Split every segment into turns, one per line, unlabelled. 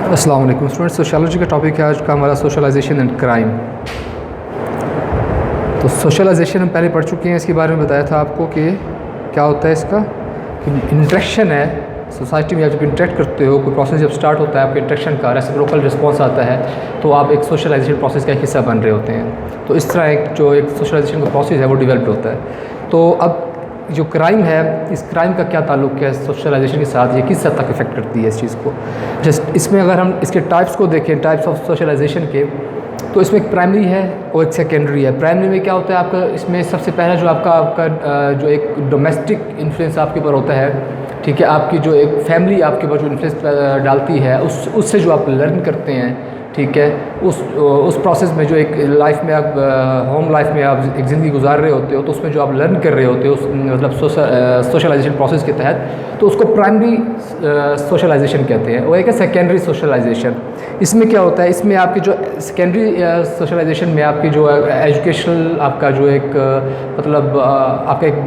अस्सलाम वालेकुम student. Sociology का टॉपिक है आज का हमारा सोशलाइजेशन एंड क्राइम। तो सोशलाइजेशन हम पहले पढ़ चुके हैं, इसके बारे में बताया था आपको कि क्या होता है इसका, कि इंटरेक्शन है सोसाइटी में। आप जब इंटरेक्ट करते हो, कोई प्रोसेस जब स्टार्ट होता है आपके इंटरेक्शन का, रेसिप्रोकल रिस्पॉन्स आता है, तो आप एक सोशलाइजेशन प्रोसेस का एक हिस्सा बन रहे होते हैं। तो इस तरह एक सोशलाइजेशन का प्रोसेस है वो डेवलप होता है। तो अब जो क्राइम है, इस क्राइम का क्या ताल्लुक़ है सोशलाइजेशन के साथ, ये किस हद तक इफेक्ट करती है इस चीज़ को। जस्ट इसमें अगर हम इसके टाइप्स को देखें, टाइप्स ऑफ सोशलाइजेशन के, तो इसमें एक प्राइमरी है और एक सेकेंडरी है। प्राइमरी में क्या होता है आपका, इसमें सबसे पहला जो आपका जो एक डोमेस्टिक इन्फ्लुएंस आपके ऊपर होता है, ठीक है, आपकी जो एक फैमिली आपके ऊपर जो इन्फ्लुएंस डालती है, उससे जो आप लर्न करते हैं, ठीक है, उस प्रोसेस में जो एक लाइफ में आप होम लाइफ में आप एक ज़िंदगी गुजार रहे होते हो, तो उसमें जो आप लर्न कर रहे होते हो मतलब सोशलाइजेशन प्रोसेस के तहत, तो उसको प्राइमरी सोशलाइजेशन कहते हैं। और एक है सेकेंडरी सोशलाइजेशन। इसमें क्या होता है, इसमें आपकी जो सेकेंडरी सोशलाइजेशन में आपकी जो एजुकेशनल आपका जो एक मतलब आपका एक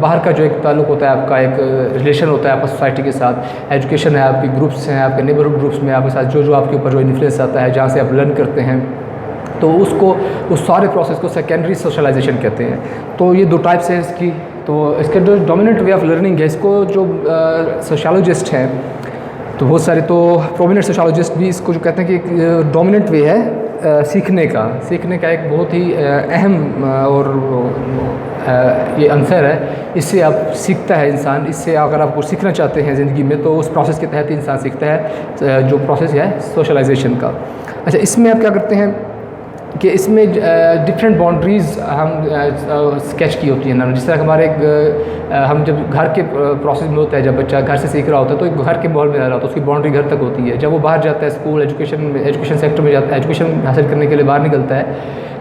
बाहर का जो एक ताल्लुक़ होता है, आपका एक रिलेशन होता है आपका सोसाइटी के साथ, एजुकेशन है, आपके ग्रुप्स हैं, आपके नेबरहुड ग्रुप्स में आपके साथ जो आपके ऊपर जो इन्फ्लुएंस आता है, जहाँ से आप लर्न करते हैं, तो उसको उस सारे प्रोसेस को सेकेंडरी सोशलाइजेशन कहते हैं। तो ये दो टाइप्स हैं इसकी। तो इसका जो डोमिनेंट वे ऑफ लर्निंग है, इसको जो सोशियोलॉजिस्ट हैं, तो बहुत सारे तो प्रोमिनेंट सोशियोलॉजिस्ट भी इसको जो कहते हैं कि डोमिनेंट वे है सीखने का एक बहुत ही अहम और ये आंसर है। इससे आप सीखता है इंसान। इससे अगर आप कुछ सीखना चाहते हैं ज़िंदगी में, तो उस प्रोसेस के तहत ही इंसान सीखता है, जो प्रोसेस है सोशलाइजेशन का। अच्छा, इसमें आप क्या करते हैं कि इसमें डिफरेंट बाउंड्रीज़ हम स्केच की होती है ना। जिस तरह हमारे हम जब घर के प्रोसेस में होता है, जब बच्चा घर से सीख रहा होता है, तो एक घर के माहौल में रह रहा होता है, उसकी बाउंड्री घर तक होती है। जब वो बाहर जाता है, स्कूल एजुकेशन सेक्टर में जाता है, एजुकेशन हासिल करने के लिए बाहर निकलता है,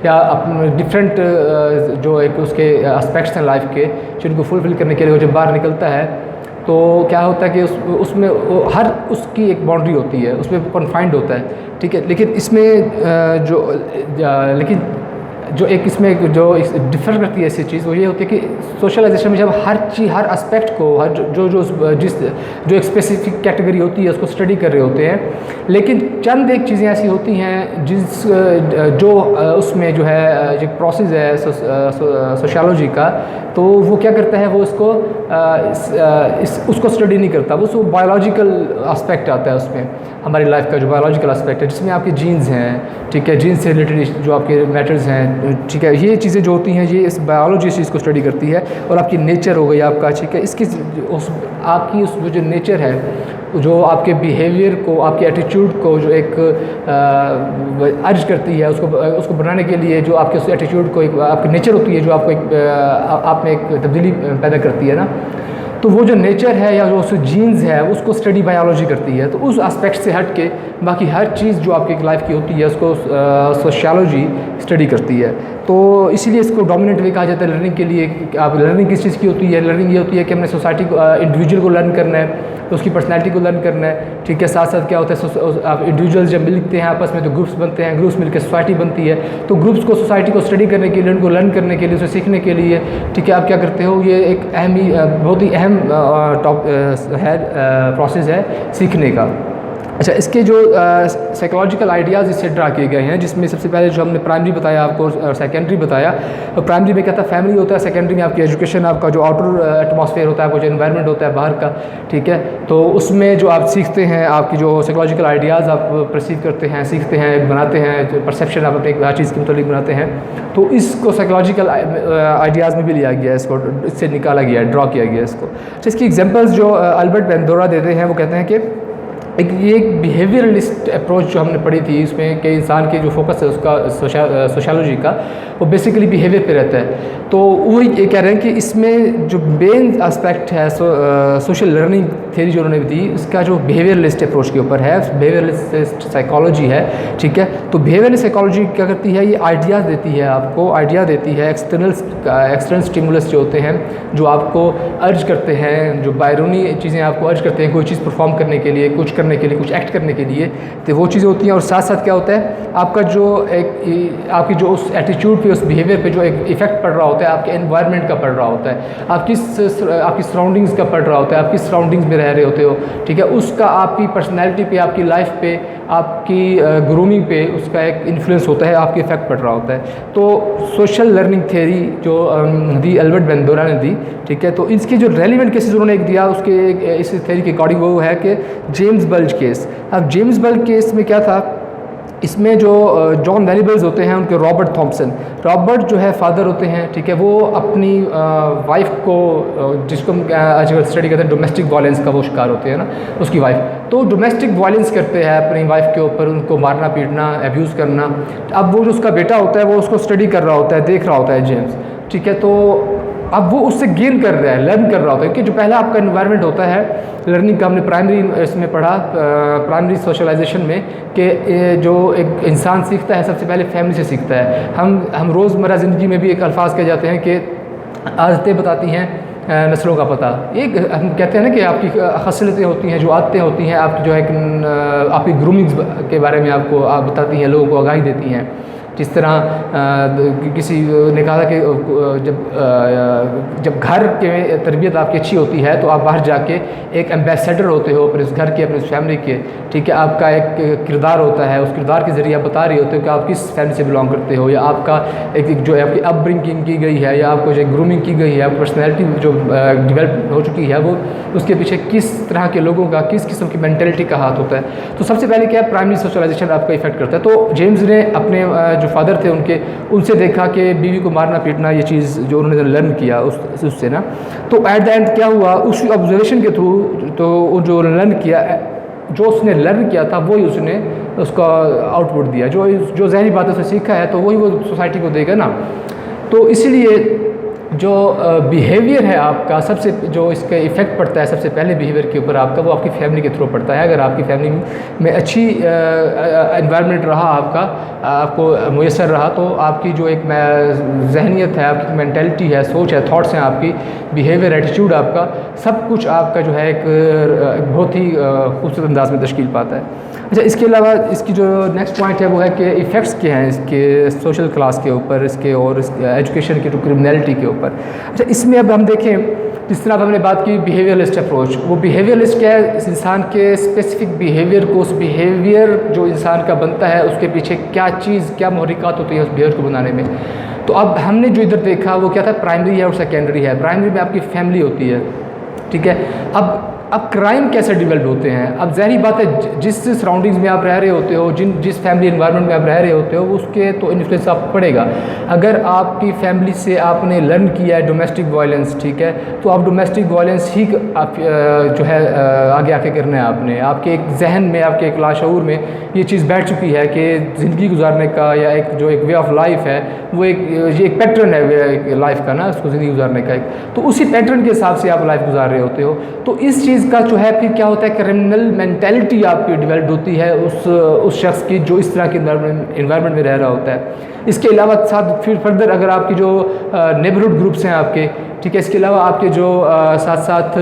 या अपने डिफरेंट जो एक उसके एस्पेक्ट्स हैं लाइफ के, जिनको फुलफिल करने के लिए वो जब बाहर निकलता है, तो क्या होता है कि उसमें हर उसकी एक बाउंड्री होती है, उसमें कन्फाइंड होता है, ठीक है। लेकिन इसमें जो एक इसमें जो डिफ़र करती है ऐसी चीज़, वो ये होती है कि सोशलाइजेशन में जब हर एस्पेक्ट को, जो एक स्पेसिफिक कैटेगरी होती है उसको स्टडी कर रहे होते हैं, लेकिन चंद एक चीज़ें ऐसी होती हैं जो उसमें जो है जो प्रोसेस है सोशियोलॉजी का, तो वो क्या करता है, वो उसको स्टडी नहीं करता। वो बायोलॉजिकल एस्पेक्ट आता है उसमें, हमारी लाइफ का जो बायोलॉजिकल एस्पेक्ट है, जिसमें आपके जीन्स हैं, ठीक है, जीन्स से रिलेटेड जो आपके मैटर्स हैं, ठीक है, ये चीज़ें जो होती हैं, ये इस बायोलॉजी इस चीज़ को स्टडी करती है। और आपकी नेचर हो गई आपका, ठीक है, इसकी आपकी उस जो नेचर है, जो आपके बिहेवियर को, आपके एटीट्यूड को जो एक अर्ज करती है, उसको बनाने के लिए जो आपके उस एटीट्यूड को, एक आपकी नेचर होती है जो आपको आप में एक तब्दीली पैदा करती है ना, तो वो जो नेचर है या जो उस जीन्स है, उसको स्टडी बायोलॉजी करती है। तो उस एस्पेक्ट से हट के बाकी हर चीज़ जो आपकी लाइफ की होती है, उसको सोशियोलॉजी स्टडी करती है। तो इसीलिए इसको डोमिनेंट वे कहा जाता है लर्निंग के लिए। आप लर्निंग किस चीज़ की होती है? लर्निंग ये होती है कि हमने सोसाइटी को, इंडिविजुअल को लर्न करना है, तो उसकी पर्सनैलिटी को लर्न करना है, ठीक है। साथ साथ क्या होता है, आप इंडिविजुअल्स जब मिलते हैं आपस में, तो ग्रुप्स बनते हैं, ग्रुप्स मिलकर सोसाइटी बनती है। तो ग्रुप्स को, सोसाइटी को स्टडी करने के लिए, उनको लर्न करने के लिए, उसे सीखने के लिए, ठीक है, आप क्या करते हो, ये एक बहुत ही अहम प्रोसेस है सीखने का। अच्छा, इसके जो साइकोलॉजिकल आइडियाज़ इससे ड्रा किए गए हैं, जिसमें सबसे पहले जो हमने प्राइमरी बताया आपको और सेकेंडरी बताया। तो प्राइमरी में क्या था, फैमिली होता है। सेकेंडरी में आपकी एजुकेशन, आपका जो आउटर एटमॉस्फेयर होता है, वो जो एनवायरनमेंट होता है बाहर का, ठीक है। तो उसमें जो आप सीखते हैं, आपकी जो साइकोलॉजिकल आइडियाज़ आप परसीव करते हैं, सीखते हैं, बनाते हैं, परसेप्शन आप अपने हर चीज़ के मुताबिक बनाते हैं। तो इसको साइकोलॉजिकल आइडियाज़ में भी लिया गया है, इसको इससे निकाला गया है, ड्रॉ किया गया है इसको। तो इसकी एग्जाम्पल्स जो अल्बर्ट बेंडोरा देते हैं, वो कहते हैं कि ये एक बिहेवियरलिस्ट अप्रोच जो हमने पढ़ी थी, इसमें कि इंसान के जो फोकस है उसका सोशियोलॉजी का, वो बेसिकली बिहेवियर पे रहता है। तो वो ये कह रहे हैं कि इसमें जो मेन एस्पेक्ट है सोशल लर्निंग थ्योरी जो उन्होंने दी, इसका जो बिहेवियरलिस्ट अप्रोच के ऊपर है, बिहेवियरलिस्ट साइकोलॉजी है, ठीक है। तो बिहेवियरलिस्ट साइकोलॉजी क्या करती है, ये आइडियाज़ देती है, आपको आइडिया देती है, एक्सटर्नल स्टिमुलस जो होते हैं, जो आपको अर्ज करते हैं, जो बैरूनी चीज़ें आपको अर्ज करते हैं कोई चीज़ परफॉर्म करने के लिए, कुछ करने के लिए, कुछ एक्ट करने के लिए, तो वो चीज़ें होती हैं। और साथ साथ क्या होता है, आपका जो आपकी जो उस एटीट्यूड पे, उस बिहेवियर पे जो एक इफेक्ट पड़ रहा होता है, आपके एनवायरनमेंट का पड़ रहा होता है, आपकी सराउंडिंग्स का पड़ रहा होता है, आपकी सराउंडिंग्स में रह रहे होते हो, ठीक है, उसका आपकी पर्सनैलिटी पे, आपकी लाइफ पे, आपकी ग्रूमिंग पे उसका एक इन्फ्लुएंस होता है, आपकी इफेक्ट पड़ रहा होता है। तो सोशल लर्निंग थ्योरी जो दी एल्बर्ट बेंडोरा ने दी, ठीक है, तो इसके जो रेलिवेंट केसेस उन्होंने एक दिया उसके इस थ्योरी के अकॉर्डिंग वो है कि जेम्स बल्ज केस। अब जेम्स बल्ज केस में क्या था, इसमें जो जॉन वेरिएबल्स होते हैं उनके रॉबर्ट थॉम्पसन, रॉबर्ट जो है फादर होते हैं, ठीक है, वो अपनी वाइफ को जिसको हम आजकल स्टडी करते हैं डोमेस्टिक वायलेंस का वो शिकार होते हैं ना, उसकी वाइफ, तो डोमेस्टिक वायलेंस करते हैं अपनी वाइफ के ऊपर, उनको मारना पीटना एब्यूज़ करना। अब वो जो उसका बेटा होता है वो उसको स्टडी कर रहा होता है, देख रहा होता है जेम्स, ठीक है, तो अब वो उससे गेन कर रहा है, लर्न कर रहा होता है कि जो पहला आपका इन्वायरमेंट होता है लर्निंग का, हमने प्राइमरी इसमें पढ़ा प्राइमरी सोशलाइजेशन में कि जो एक इंसान सीखता है सबसे पहले फैमिली से सीखता है। हम रोज़मर्रा ज़िंदगी में भी एक अल्फाज कह जाते हैं कि आदतें बताती हैं नस्लों का पता। एक हम कहते हैं ना कि आपकी खसलतें होती हैं, जो आदतें होती हैं, आप जो है आपकी ग्रूमिंग के बारे में आपको बताती हैं, लोगों को आगाही देती हैं। जिस तरह किसी ने कहा था कि जब घर के तरबियत आपकी अच्छी होती है तो आप बाहर जाके एक एम्बेसडर होते हो अपने घर के, अपने फैमिली के, ठीक है, आपका एक किरदार होता है, उस किरदार के ज़रिए आप बता रहे होते हो कि आप किस फैमिली से बिलोंग करते हो, या आपका एक जो आपकी अपब्रिंगिंग की गई है, या आपको जो ग्रूमिंग की गई है, आपकी पर्सनैलिटी जो डेवलप हो चुकी है, वो उसके पीछे किस तरह के लोगों का, किस किस्म की मैंटेलिटी का हाथ होता है। तो सबसे पहले क्या है, प्राइमरी सोशलाइजेशन आपका इफेक्ट करता है। तो जेम्स ने अपने जो फादर थे उनसे देखा कि बीवी को मारना पीटना ये चीज़ जो उन्होंने लर्न किया उससे ना, तो एट द एंड क्या हुआ, उस ऑब्जर्वेशन के थ्रू तो जो लर्न किया, जो उसने लर्न किया था वही उसने उसका आउटपुट दिया, जो ज़हनी बातें से सीखा है तो वही वो सोसाइटी को देगा ना। तो इसलिए जो बिहेवियर है आपका, सबसे जो इसका इफ़ेक्ट पड़ता है सबसे पहले बिहेवियर के ऊपर आपका, वो आपकी फैमिली के थ्रू पड़ता है। अगर आपकी फैमिली में अच्छी एनवायरनमेंट रहा, आपको मुयसर रहा, तो आपकी जो एक जहनीत है, आपकी मेंटेलिटी है, सोच है, थॉट्स हैं, आपकी बिहेवियर, एटीट्यूड आपका, सब कुछ आपका जो है एक बहुत ही खूबसूरत अंदाज में तश्कील पाता है। अच्छा, इसके अलावा इसकी जो नेक्स्ट पॉइंट है वो है कि इफ़ेक्ट्स क्या हैं इसके सोशल क्लास के ऊपर, इसके और एजुकेशन के, तो क्रिमिनलिटी के ऊपर। अच्छा, इसमें अब हम देखें, जिस तरह हमने बात की बिहेवियरलिस्ट अप्रोच, वो बिहेवियरलिस्ट क्या है, इस इंसान के स्पेसिफिक बिहेवियर को, उस बिहेवियर जो इंसान का बनता है उसके पीछे क्या चीज़, क्या महरिकात होती है उस बिहेवियर को बनाने में। तो अब हमने जो इधर देखा वो क्या था, प्राइमरी है और सेकेंडरी है। प्राइमरी में आपकी फैमिली होती है, ठीक है। अब क्राइम कैसे डेवलप होते हैं, अब ज़ाहिर बात है जिस सराउंडिंग्स में आप रह रहे होते हो, जिस फैमिली एनवायरनमेंट में आप रह रहे होते हो, उसके तो इन्फ्लुएंस आप पड़ेगा। अगर आपकी फैमिली से आपने लर्न किया है डोमेस्टिक वायलेंस, ठीक है, तो आप डोमेस्टिक वायलेंस ही आप जो है आगे आके करना है आपने। आपके एक जहन में, आपके एक लाशऊर में ये चीज़ बैठ चुकी है कि ज़िंदगी गुजारने का या एक जो एक वे ऑफ लाइफ है, वो ये एक पैटर्न है लाइफ का ना, उसको ज़िंदगी गुजारने का एक, तो उसी पैटर्न के हिसाब से आप लाइफ गुजार रहे होते हो। तो इस चीज़ का जो है फिर क्या होता है, क्रिमिनल मेंटालिटी आपकी डेवलप होती है उस शख्स की जो इस तरह के इन्वायरमेंट में रह रहा होता है। इसके अलावा साथ फिर फर्दर अगर आपकी जो नेबरहुड ग्रुप्स हैं आपके, ठीक है, इसके अलावा आपके जो साथ साथ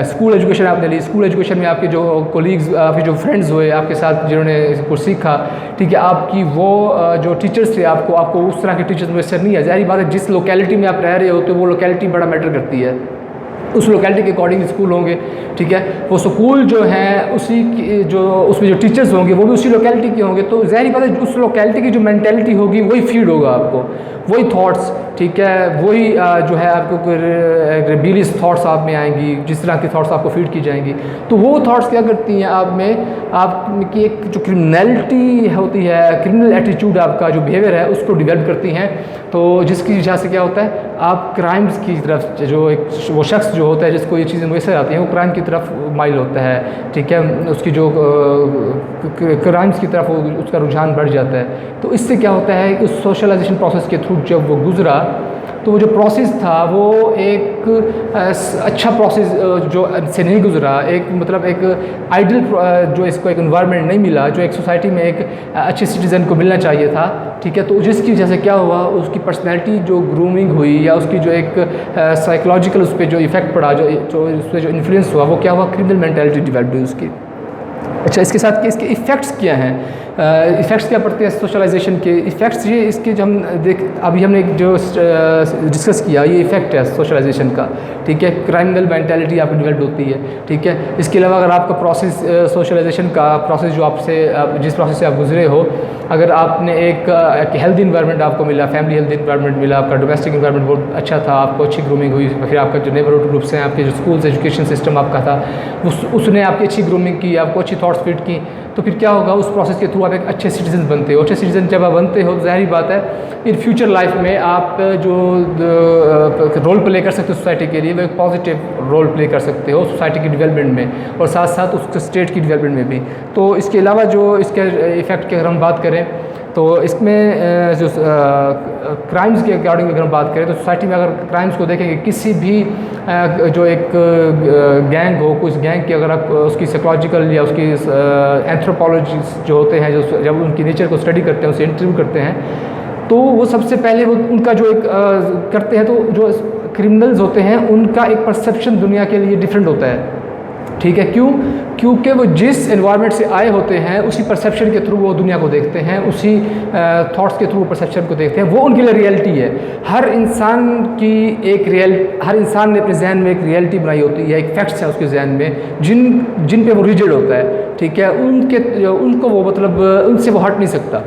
स्कूल एजुकेशन आपने ली, स्कूल एजुकेशन में आपके जो कोलीग्स, आपके जो फ्रेंड्स हुए आपके साथ जिन्होंने कुछ सीखा, ठीक है, आपकी वो जो टीचर्स थे, आपको उस तरह के टीचर्स मुयसर नहीं है। ज़ाहिर बात है जिस लोकेलिटी में आप रह रहे हो तो वो लोकेलिटी बड़ा मैटर करती है, उस लोकेलिटी के अकॉर्डिंग स्कूल होंगे, ठीक है, वो स्कूल जो है उसी की जो उसमें जो टीचर्स होंगे वो भी उसी लोकेलिटी के होंगे। तो ज़ाहिर बात है उस लोकेलिटी की जो मेंटालिटी होगी वही फीड होगा आपको, वही थॉट्स, ठीक है, वही जो है आपको रिबेलियस थॉट्स आप में आएंगी, जिस तरह की थॉट्स आपको फीड की जाएंगी। तो वो थॉट्स क्या करती हैं आप में, आपकी एक जो क्रिमिनलिटी होती है, क्रिमिनल एटीट्यूड आपका जो बिहेवियर है उसको डेवलप करती हैं। तो जिसकी वजह से क्या होता है, आप क्राइम्स की तरफ, जो एक वो शख्स जो होता है जिसको ये चीज़ें मुयसर आती हैं वो क्राइम की तरफ माइल होता है, ठीक है, उसकी जो क्राइम्स की तरफ उसका रुझान बढ़ जाता है। तो इससे क्या होता है, उस सोशलाइजेशन प्रोसेस के थ्रू जब वो गुजरा तो वो जो प्रोसेस था वो एक अच्छा प्रोसेस जो से नहीं गुजरा, एक मतलब एक आइडियल जो इसको एक एनवायरनमेंट नहीं मिला जो एक सोसाइटी में एक अच्छे सिटीज़न को मिलना चाहिए था, ठीक है। तो जिसकी वजह से क्या हुआ, उसकी पर्सनैलिटी जो ग्रूमिंग हुई या उसकी जो एक साइकोलॉजिकल उस पर जो इफ़ेक्ट पड़ा, जो उस पर जो इन्फ्लुएंस हुआ, वो क्या हुआ, क्रिमिनल मेंटालिटी डेवलप हुई उसकी। अच्छा, इसके साथ के इसके इफ़ेक्ट्स क्या हैं? इफ़ेक्ट्स क्या पड़ते हैं सोशलाइजेशन के? इफ़ेक्ट्स ये इसके जो हम अभी हमने जो डिस्कस किया, ये इफ़ेक्ट है सोशलाइजेशन का, ठीक है। क्राइमिनल मेंटालिटी आपकी डेवलप होती है, ठीक है। इसके अलावा अगर आपका प्रोसेस सोशलाइजेशन का प्रोसेस जो जिस प्रोसेस से आप गुजरे हो, अगर आपने एक हेल्दी इन्वायरमेंट आपको मिला, फैमिली हेल्दी इन्वायरमेंट मिला, आपका डोमेस्टिक इन्वायरमेंट बहुत अच्छा था, आपको अच्छी ग्रूमिंग हुई, फिर आपका जो नेबरहुड ग्रुप्स हैं, आपके जो स्कूल्स एजुकेशन सिस्टम आपका था, उसने आपकी अच्छी ग्रूमिंग की, आपको अच्छी थॉट्स फीड की, तो फिर क्या होगा, उस प्रोसेस के थ्रू आप एक अच्छे सिटीजन बनते हो। अच्छे सिटीजन जब आप बनते हो, ज़ाहिर बात है इन फ्यूचर लाइफ में आप जो रोल प्ले कर सकते हो सोसाइटी के लिए, वो एक पॉजिटिव रोल प्ले कर सकते हो सोसाइटी की डेवलपमेंट में, और साथ साथ उस स्टेट की डेवलपमेंट में भी। तो इसके अलावा जो इसके इफ़ेक्ट की अगर हम बात करें, तो इसमें जो क्राइम्स के अकॉर्डिंग अगर हम बात करें, तो सोसाइटी में अगर क्राइम्स को देखेंगे, किसी भी जो एक गैंग हो, कुछ गैंग की अगर आप उसकी साइकोलॉजिकल या उसकी एंथ्रोपोलॉजिस्ट जो होते हैं, जो जब उनकी नेचर को स्टडी करते हैं, उसे इंटरव्यू करते हैं, तो वो सबसे पहले वो उनका जो एक करते हैं, तो जो क्रिमिनल्स होते हैं उनका एक परसेप्शन दुनिया के लिए डिफरेंट होता है, ठीक है। क्यों? क्योंकि वो जिस एनवायरनमेंट से आए होते हैं, उसी परसेप्शन के थ्रू वो दुनिया को देखते हैं, उसी थॉट्स के थ्रू परसेप्शन को देखते हैं, वो उनके लिए रियलिटी है। हर इंसान ने अपने जहन में एक रियलिटी बनाई होती है, एक फैक्ट्स है उसके जहन में, जिन पे वो रिजिड होता है, ठीक है। उनको वो मतलब उनसे वो हट नहीं सकता,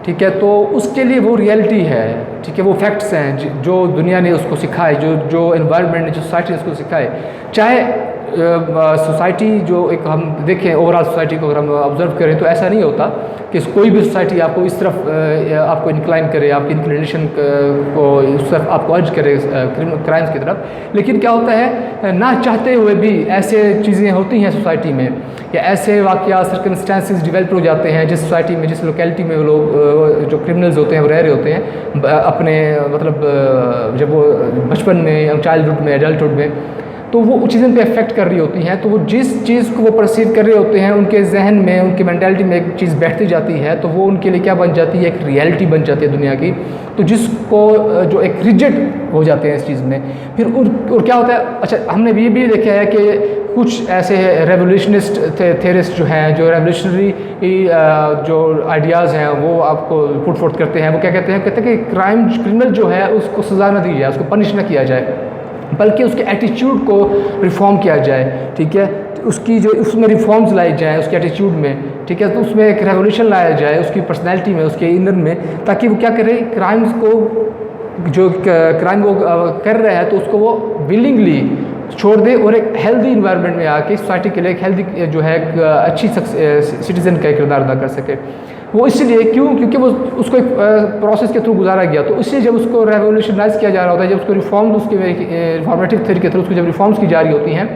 ठीक है। तो उसके लिए वो रियलिटी है, ठीक है, वो फैक्ट्स हैं जो दुनिया ने उसको सिखाए, जो एनवायरनमेंट ने, जो सोसाइटी ने उसको सिखाए। चाहे सोसाइटी जो एक हम देखें, ओवरऑल सोसाइटी को अगर हम ऑब्जर्व करें, तो ऐसा नहीं होता कि कोई भी सोसाइटी आपको इस तरफ आपको इंक्लाइन करे, आपकी इंक्लिनेशन को उस तरफ आपको अर्ज करे क्राइम्स की तरफ। लेकिन क्या होता है, ना चाहते हुए भी ऐसे चीज़ें होती हैं सोसाइटी में, या ऐसे वाक़या सर्कमस्टेंसेस डेवलप हो जाते हैं जिस सोसाइटी में, जिस लोकेलिटी में वो लोग जो क्रिमिनल्स होते हैं वो रह रहे होते हैं अपने मतलब जब वो बचपन में, चाइल्डहुड में, एडल्टहुड में, तो वो चीज़ें पे अफेक्ट कर रही होती हैं। तो वो जिस चीज़ को वो परसीव कर रहे होते हैं, उनके जहन में, उनकी मेंटालिटी में एक चीज़ बैठती जाती है, तो वो उनके लिए क्या बन जाती है, एक रियलिटी बन जाती है दुनिया की। तो जिसको जो एक रिजिड हो जाते हैं इस चीज़ में, फिर और क्या होता है। अच्छा, हमने ये भी देखा है कि कुछ ऐसे रेवोल्यूशनिस्ट थेरिस्ट जो हैं, जो रेवोल्यूशनरी जो आइडियाज़ हैं वो आपको पुट फोर्थ करते हैं। वो क्या कहते हैं कि क्रिमिनल जो है उसको सज़ा न दी जाए, उसको पनिश न किया जाए, बल्कि उसके एटीट्यूड को रिफॉर्म किया जाए, ठीक है। उसकी जो उसमें रिफॉर्म्स लाई जाए उसके एटीट्यूड में, ठीक है। तो उसमें एक रेवोल्यूशन लाया जाए उसकी पर्सनैलिटी में, उसके इंदर में, ताकि वो क्या करे, क्राइम्स को, जो क्राइम वो कर रहा है, तो उसको वो विलिंगली छोड़ दे और एक हेल्दी इन्वायरमेंट में आके सोसाइटी के लिए एक हेल्दी जो है एक अच्छी सिटीज़न का किरदार अदा कर सके। वो इसलिए क्योंकि वो उसको एक प्रोसेस के थ्रू गुजारा गया, तो इसलिए जब उसको रेवोल्यूशनाइज किया जा रहा होता है, जब उसको रिफॉर्म, उसके रिफॉर्मेटिव थ्योरी के थ्रू उसको जब रिफॉर्म्स की जा रही होती हैं,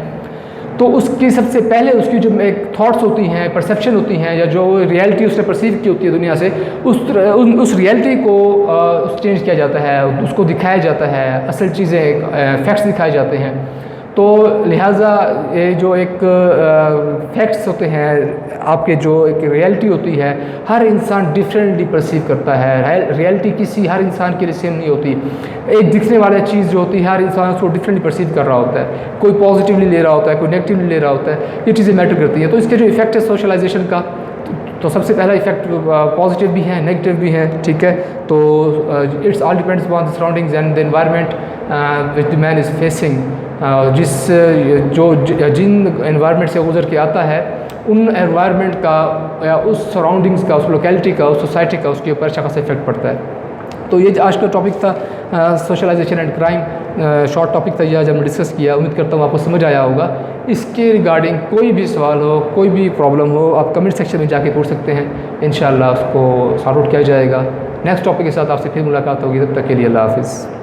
तो उसकी सबसे पहले उसकी जो एक थॉट्स होती हैं, परसेप्शन होती हैं, या जो रियलिटी उसने परसीव की होती है दुनिया से, उस रियलिटी को चेंज किया जाता है, उसको दिखाया जाता है, असल चीज़ें फैक्ट्स दिखाए जाते हैं। तो लिहाजा ये जो एक फैक्ट्स होते हैं, आपके जो एक रियलिटी होती है, हर इंसान डिफरेंटली परसीव करता है। रियलिटी हर इंसान के लिए सेम नहीं होती। एक दिखने वाली चीज़ जो होती है, हर इंसान उसको डिफरेंटली परसीव कर रहा होता है, कोई पॉजिटिवली ले रहा होता है, कोई नेगेटिवली ले रहा होता है। ये चीज़ें मैटर करती हैं। तो इसके जो इफेक्ट है सोशलाइजेशन का, तो सबसे पहला इफेक्ट पॉजिटिव भी है, नेगेटिव भी है, ठीक है। तो it's all depends upon the surroundings and the environment which the man is facing. जिन एनवायरनमेंट से गुजर के आता है, उन एनवायरनमेंट का या उस सराउंडिंग्स का, उस लोकेलिटी का, उस सोसाइटी का उसके ऊपर अच्छा खासा इफेक्ट पड़ता है। तो ये आज का टॉपिक था socialization and crime. Short topic था, ये आज हमने डिस्कस किया। उम्मीद करता हूँ आपको समझ आया होगा। इसके रिगार्डिंग कोई भी सवाल हो, कोई भी प्रॉब्लम हो, आप कमेंट सेक्शन में जाके पूछ सकते हैं। इंशाल्लाह उसको सॉर्ट आउट किया जाएगा। नेक्स्ट टॉपिक के साथ आपसे फिर मुलाकात होगी। तब तक के लिए अल्लाह हाफ़िज़।